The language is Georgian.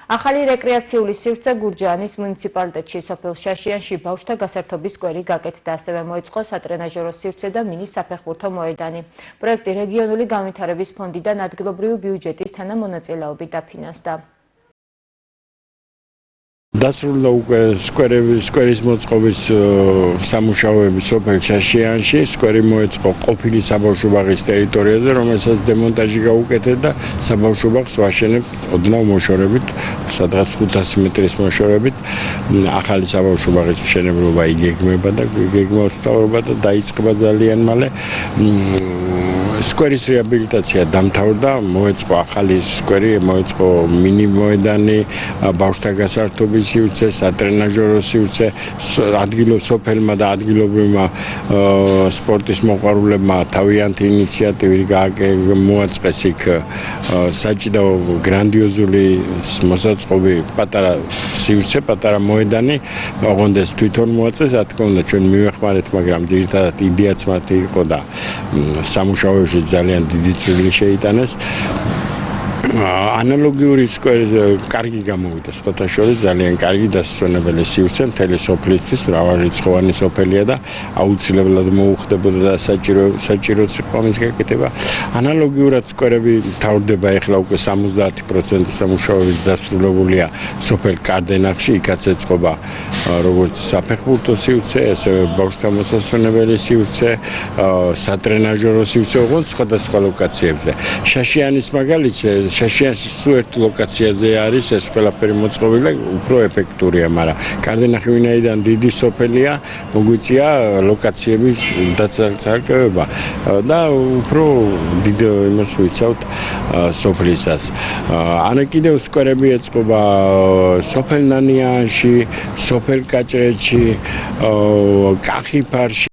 ახალი რეკრეაციული სივრცე გურჯაანის მუნიციპალიტეტში სოფელ შაშიანში ბავშვთა გასართობის სკვერი გაკეთდა, ასევე მოიწყო სატრენაჟერო სივრცე და მინი საფეხბურთო მოედანი. პროექტი რეგიონული განვითარების ფონდიდან ადგილობრივი ბიუჯეტის თანამონაწილეობით დაფინანსდა. დასრულდა უკვე სკვერის მოწყობის სამუშაოები სოფელ შაშიანში. სკვერი მოეწყო ყოფილი საბავშვო ბაღის ტერიტორიაზე, რომელსაც დემონტაჟი გაუკეთეთ და საბავშვო ბაღს ვაშენებთ ოდნავ მოშორებით, სადღაც 500 მეტრის მოშორებით. ახალი საბავშვო ბაღის მშენებლობა იგეგმება და გეგმავსწავლობა და დაიწყება ძალიან მალე. სკვერის რეაბილიტაცია დამთავრდა, მოეწყო ახალი სკვერი, მოეწყო მინი მოედანი, ბავშვთა გასართობის სივრცე, სატრენაჟერო სივრცე, ადგილობრივმა და ადგილობრივმა სპორტის მოყვარულებმა თავიანთი ინიციატივით მოაწყეს იქ საჭიდაო გრანდიოზული მოსაწყობი პატარა სივრცე, პატარა მოედანი, ოღონდ ეს თვითონ მოაწეს, რა თქმა უნდა ჩვენ მივეხმარეთ, მაგრამ ძირითადად იდეაც მათი იყო და სამუშაოებში ძალიან დიდი წვლილი შეიტანეს. ანალოგიური სკვერი კარგი გამოვიდა, სხვათა შორის ძალიან კარგი დასასვენებელი სივრცე მთელი სოფლისთვის, მრავალრიცხოვანი სოფელია და აუცილებლად მოუხდებოდა და საჭიროც იყო ამის გაკეთება. ანალოგიურად სკვერები მთავრდება ეხლა უკვე 70% სამუშაოების დასრულებულია სოფელ კარდენახში, იქაც ეწყობა როგორც საფეხბურთო სივრცე, ასევე ბავშვთა მოსასვენებელი სივრცე, სატრენაჟერო სივრცე, ოღონდ სხვადასხვა ლოკაციებზე. შაშიანის მაგალითზე შაშიანში სულ ერთ ლოკაციაზე არის ეს ყველაფერი მოწყობილი და უფრო ეფექტურია, მაგრამ კარდენახი ვინაიდან დიდი სოფელია, მოგვიწია ლოკაციების დაწესებუება და უფრო დიდ იმას ვიცავთ სოფლისას. ანა კიდევ სკვერები ეწყობა სოფელ ნანიანში, სოფელ კაჭრეთში, კახიფარში.